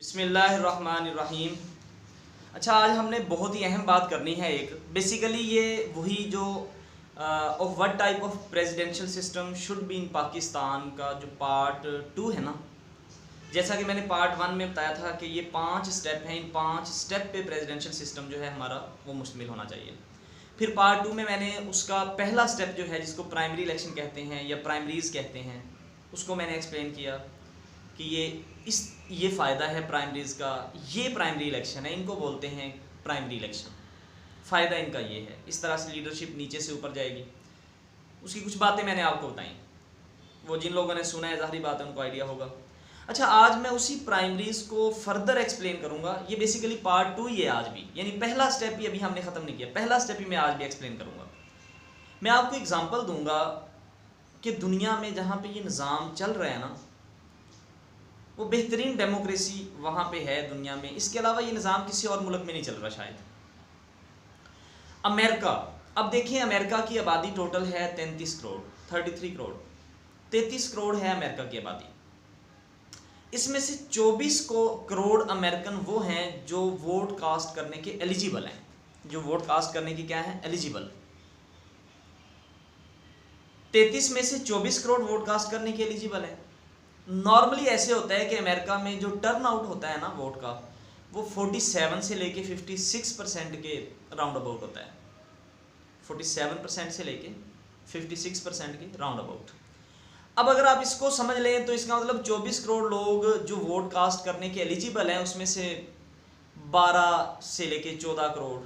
बिस्मिल्लाहिर्रहमानिर्रहीम। अच्छा, आज हमने बहुत ही अहम बात करनी है। एक बेसिकली ये वही जो of what type of presidential system should be in Pakistan का जो पार्ट 2 है ना। जैसा कि मैंने पार्ट 1 में बताया था कि ये 5 स्टेप हैं, इन 5 स्टेप पे प्रेसिडेंशियल सिस्टम जो है हमारा वो मुश्तमिल होना चाहिए। फिर पार्ट 2 में मैंने उसका पहला स्टेप जो है जिसको प्राइमरी इलेक्शन कहते हैं या प्राइमरीज कहते हैं, उसको मैंने एक्सप्लेन किया कि ये फ़ायदा है प्राइमरीज़ का, ये प्राइमरी इलेक्शन है, इनको बोलते हैं प्राइमरी इलेक्शन। फ़ायदा इनका ये है, इस तरह से लीडरशिप नीचे से ऊपर जाएगी। उसकी कुछ बातें मैंने आपको बताई, वो जिन लोगों ने सुना है ज़ाहिर बात है उनको आइडिया होगा। अच्छा, आज मैं उसी प्राइमरीज़ को फर्दर एक्सप्लेन करूँगा। ये बेसिकली पार्ट 2 ही है आज भी, यानी पहला स्टेप ही अभी हमने ख़त्म नहीं किया, पहला स्टेप ही मैं आज भी एक्सप्लेन करूँगा। मैं आपको एग्जाम्पल दूँगा कि दुनिया में जहाँ पर ये निज़ाम चल रहा है ना, वो बेहतरीन डेमोक्रेसी वहाँ पे है दुनिया में। इसके अलावा ये निज़ाम किसी और मुल्क में नहीं चल रहा शायद। अमेरिका, अब देखिए अमेरिका की आबादी टोटल है 33 करोड़, 33 करोड़, 33 करोड़ है अमेरिका की आबादी। इसमें से 24 करोड़ अमेरिकन वो हैं जो वोट कास्ट करने के एलिजिबल हैं, जो वोट कास्ट करने की क्या है, एलिजिबल। 33 में से 24 करोड़ वोट कास्ट करने के एलिजिबल हैं। नॉर्मली ऐसे होता है कि अमेरिका में जो टर्न आउट होता है ना वोट का, वो 47 से लेके 56% के राउंड अबाउट होता है। 47% से लेके 56% के राउंड अबाउट। अब अगर आप इसको समझ लें तो इसका मतलब 24 करोड़ लोग जो वोट कास्ट करने के एलिजिबल हैं, उसमें से 12 से लेके 14 करोड़,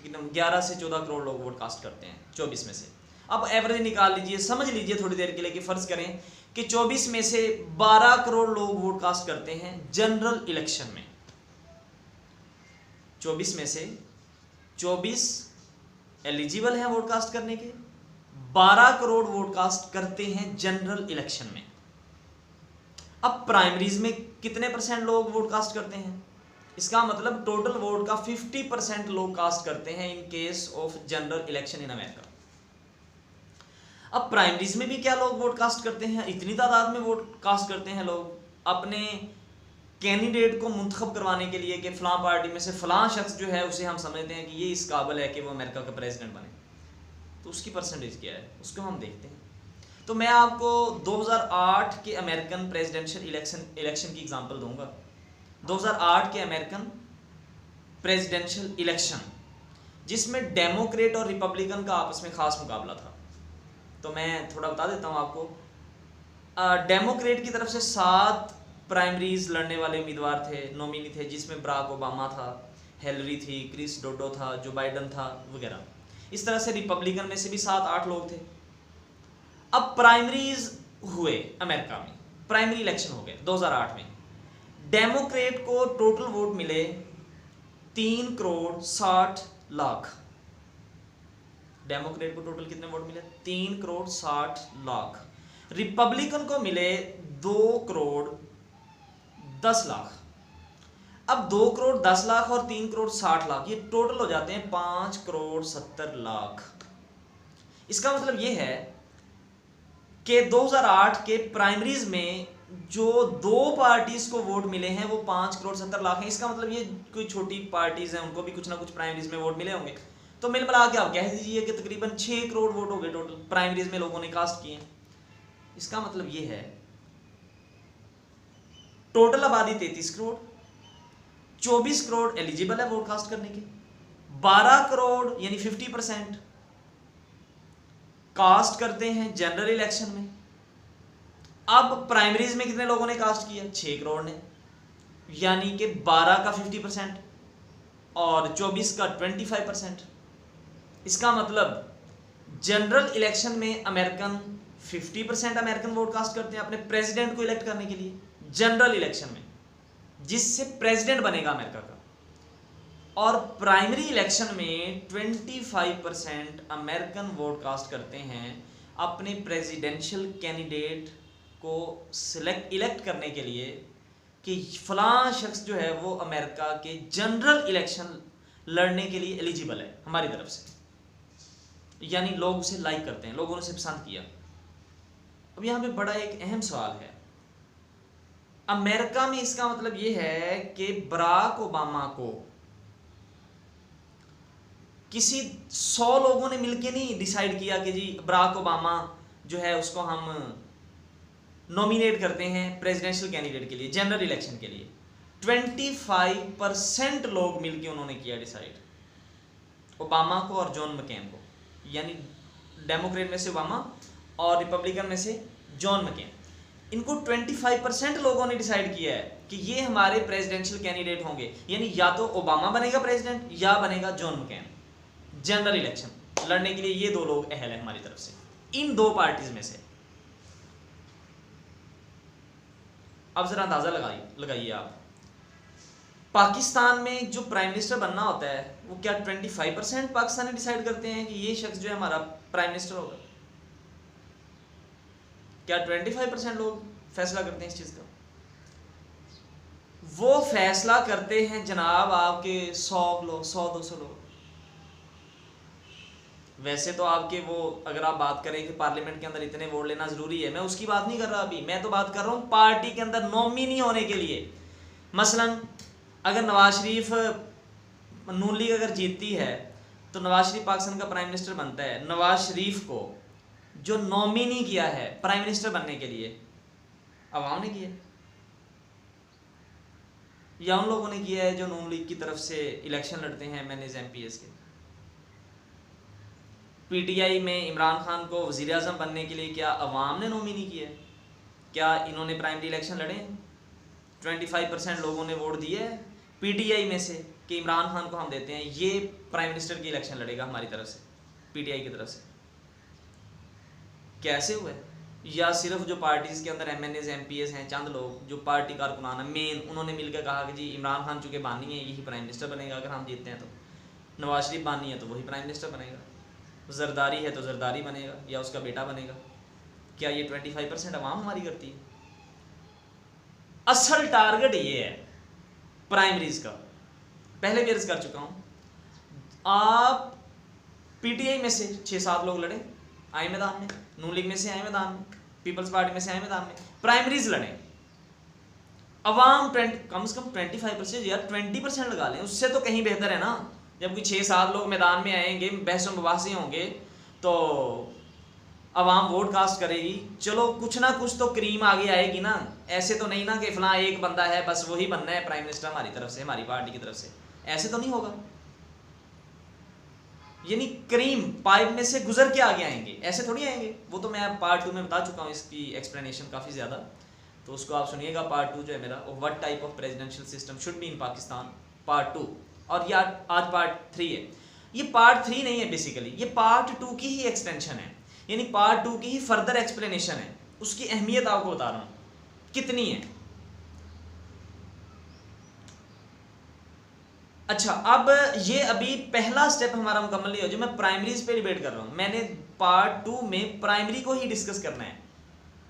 तो 11 से 14 करोड़ लोग वोट कास्ट करते हैं 24 में से। अब एवरेज निकाल लीजिए, समझ लीजिए थोड़ी देर के लिए कि फ़र्ज़ करें कि 24 में से 12 करोड़ लोग वोट कास्ट करते हैं जनरल इलेक्शन में। 24 में से 24 एलिजिबल हैं वोट कास्ट करने के, 12 करोड़ वोट कास्ट करते हैं जनरल इलेक्शन में। अब प्राइमरीज में कितने परसेंट लोग वोट कास्ट करते हैं? इसका मतलब टोटल वोट का 50% लोग कास्ट करते हैं in case of general election in America. अब प्राइमरीज में भी क्या लोग वोट कास्ट करते हैं? इतनी तादाद में वोट कास्ट करते हैं लोग अपने कैंडिडेट को मुंतखब करवाने के लिए कि फ़लाँ पार्टी में से फ़लाँ शख्स जो है उसे हम समझते हैं कि ये इस काबिल है कि वो अमेरिका का प्रेसिडेंट बने, तो उसकी परसेंटेज क्या है उसको हम देखते हैं। तो मैं आपको 2008 के अमेरिकन प्रेसिडेंशियल इलेक्शन की एग्जांपल दूंगा। 2008 के अमेरिकन प्रेसिडेंशियल इलेक्शन जिसमें डेमोक्रेट और रिपब्लिकन का आपस में ख़ास मुकाबला था। तो मैं थोड़ा बता देता हूँ आपको। डेमोक्रेट की तरफ से 7 प्राइमरीज लड़ने वाले उम्मीदवार थे, नॉमिनी थे, जिसमें बराक ओबामा था, हिलरी थी, क्रिस डोडो था, जो बाइडन था वगैरह। इस तरह से रिपब्लिकन में से भी 7-8 लोग थे। अब प्राइमरीज हुए अमेरिका में, प्राइमरी इलेक्शन हो गए 2008 में। डेमोक्रेट को टोटल वोट मिले 3 करोड़ 60 लाख। डेमोक्रेट को टोटल कितने वोट मिले? 3 करोड़ 60 लाख। रिपब्लिकन को मिले 2 करोड़ 10 लाख। अब 2 करोड़ 10 लाख और 3 करोड़ 60 लाख, ये टोटल हो जाते हैं 5 करोड़ 70 लाख। इसका मतलब ये है कि 2008 के प्राइमरीज में जो 2 पार्टीज को वोट मिले हैं वो 5 करोड़ 70 लाख हैं। इसका मतलब ये कोई छोटी पार्टीज हैं, उनको भी कुछ ना कुछ प्राइमरीज में वोट मिले होंगे। तो मिल मिला के आप कह दीजिए कि तकरीबन 6 करोड़ वोट हो गए टोटल प्राइमरीज में लोगों ने कास्ट किए। इसका मतलब ये है टोटल आबादी 33 करोड़, 24 करोड़ एलिजिबल है वोट कास्ट करने के, 12 करोड़ यानी 50% कास्ट करते हैं जनरल इलेक्शन में। अब प्राइमरीज में कितने लोगों ने कास्ट किया? 6 करोड़ ने, यानी कि 12 का 50% और 24 का 25%। इसका मतलब जनरल इलेक्शन में अमेरिकन 50% अमेरिकन वोट कास्ट करते हैं अपने प्रेसिडेंट को इलेक्ट करने के लिए, जनरल इलेक्शन में जिससे प्रेसिडेंट बनेगा अमेरिका का। और प्राइमरी इलेक्शन में 25% अमेरिकन वोट कास्ट करते हैं अपने प्रेसिडेंशियल कैंडिडेट को इलेक्ट करने के लिए कि फलां शख्स जो है वो अमेरिका के जनरल इलेक्शन लड़ने के लिए एलिजिबल है हमारी तरफ से, यानी लोग उसे लाइक करते हैं, लोगों ने उसे पसंद किया। अब यहाँ पे बड़ा एक अहम सवाल है अमेरिका में इसका मतलब ये है कि बराक ओबामा को किसी 100 लोगों ने मिलके नहीं डिसाइड किया कि जी बराक ओबामा जो है उसको हम नॉमिनेट करते हैं प्रेसिडेंशियल कैंडिडेट के लिए, जनरल इलेक्शन के लिए। 25% लोग मिलके उन्होंने किया डिसाइड ओबामा को और जॉन मकेन को, यानी डेमोक्रेट में से ओबामा और रिपब्लिकन में से जॉन मकेन। इनको 25% लोगों ने डिसाइड किया है कि ये हमारे प्रेसिडेंशियल कैंडिडेट होंगे, यानी या तो ओबामा बनेगा प्रेसिडेंट या बनेगा जॉन मकेन। जनरल इलेक्शन लड़ने के लिए ये दो लोग अहल है हमारी तरफ से, इन दो पार्टीज में से। अब जरा अंदाजा लगाइए आप, पाकिस्तान में जो प्राइम मिनिस्टर बनना होता है वो क्या 25% पाकिस्तानी डिसाइड करते हैं कि ये शख्स जो है हमारा प्राइम मिनिस्टर होगा? क्या 25% लोग फैसला करते हैं इस चीज का? वो फैसला करते हैं जनाब आपके 100 लोग, 100-200 लोग। वैसे तो आपके वो, अगर आप बात करें कि पार्लियामेंट के अंदर इतने वोट लेना जरूरी है, मैं उसकी बात नहीं कर रहा अभी, मैं तो बात कर रहा हूँ पार्टी के अंदर नॉमिनी होने के लिए। मसलन अगर नवाज शरीफ नून लीग अगर जीतती है तो नवाज शरीफ पाकिस्तान का प्राइम मिनिस्टर बनता है। नवाज शरीफ को जो नॉमिनी किया है प्राइम मिनिस्टर बनने के लिए, अवाम ने किया या उन लोगों ने किया है जो नून लीग की तरफ से इलेक्शन लड़ते हैं एमएनएस एमपीएस के? पीटीआई में इमरान खान को वज़ीर आज़म बनने के लिए क्या अवाम ने नॉमिनी किया है? क्या इन्होंने प्राइमरी इलेक्शन लड़े? 25% लोगों ने वोट दिए है पीटीआई में से कि इमरान खान को हम देते हैं, ये प्राइम मिनिस्टर की इलेक्शन लड़ेगा हमारी तरफ से, पीटीआई की तरफ से। कैसे हुआ है? या सिर्फ जो पार्टीज़ के अंदर एमएनएस एमपीएस हैं, चंद लोग जो पार्टी कारकुनान मेन, उन्होंने मिलकर कहा कि जी इमरान खान चूँकि बानी है यही प्राइम मिनिस्टर बनेगा अगर हम जीतते हैं तो, नवाज शरीफ बानी है तो वही प्राइम मिनिस्टर बनेगा, जरदारी है तो जरदारी बनेगा या उसका बेटा बनेगा। क्या ये 25% अवाम हमारी करती है? असल टारगेट ये है प्राइमरीज का, पहले भी अर्ज कर चुका हूं। आप पीटीआई में से 6-7 लोग लड़े, आए मैदान में, नून लीग में से आए मैदान में, पीपल्स पार्टी में से आए मैदान में, प्राइमरीज लड़े, अवाम कम से कम 25% या 20% लगा लें, उससे तो कहीं बेहतर है ना। जब कोई 6-7 लोग मैदान में आएंगे, बहस मुबासे होंगे, तो अवाम वोट कास्ट करेगी, चलो कुछ ना कुछ तो क्रीम आगे आएगी ना। ऐसे तो नहीं ना कि फलां एक बंदा है बस वही बनना है प्राइम मिनिस्टर हमारी तरफ से, हमारी पार्टी की तरफ से, ऐसे तो नहीं होगा। यानी क्रीम पाइप में से गुजर के आगे आएंगे, ऐसे थोड़ी आएंगे। वो तो मैं पार्ट 2 में बता चुका हूँ, इसकी एक्सप्लेनेशन काफ़ी ज़्यादा, तो उसको आप सुनिएगा। पार्ट 2 जो है मेरा, what type of presidential system should be in Pakistan, part 2। और ये आज पार्ट 3 है। ये पार्ट 3 नहीं है, बेसिकली ये पार्ट 2 की ही एक्सटेंशन है, यानी पार्ट 2 की ही फर्दर एक्सप्लेनेशन है। उसकी अहमियत आपको बता रहा हूँ कितनी है। अच्छा, अब ये अभी पहला स्टेप हमारा मुकम्मल नहीं हो, जो मैं प्राइमरीज पे डिबेट कर रहा हूँ। मैंने पार्ट 2 में प्राइमरी को ही डिस्कस करना है।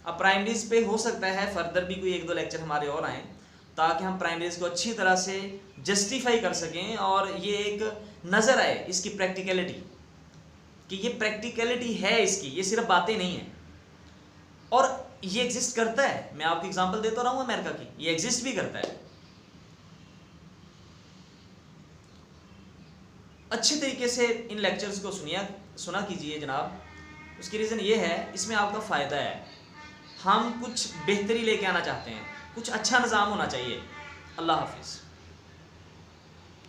अब प्राइमरीज पे हो सकता है फर्दर भी कोई 1-2 लेक्चर हमारे और आए, ताकि हम प्राइमरीज को अच्छी तरह से जस्टिफाई कर सकें और ये एक नज़र आए इसकी प्रैक्टिकलिटी, कि ये प्रैक्टिकलिटी है इसकी, ये सिर्फ बातें नहीं है और ये एग्जिस्ट करता है। मैं आपको एग्जांपल देता रहा हूँ अमेरिका की, ये एग्जिस्ट भी करता है। अच्छे तरीके से इन लेक्चर्स को सुना कीजिए जनाब। उसकी रीज़न ये है, इसमें आपका फ़ायदा है। हम कुछ बेहतरी लेके आना चाहते हैं, कुछ अच्छा निज़ाम होना चाहिए। अल्लाह हाफिज़।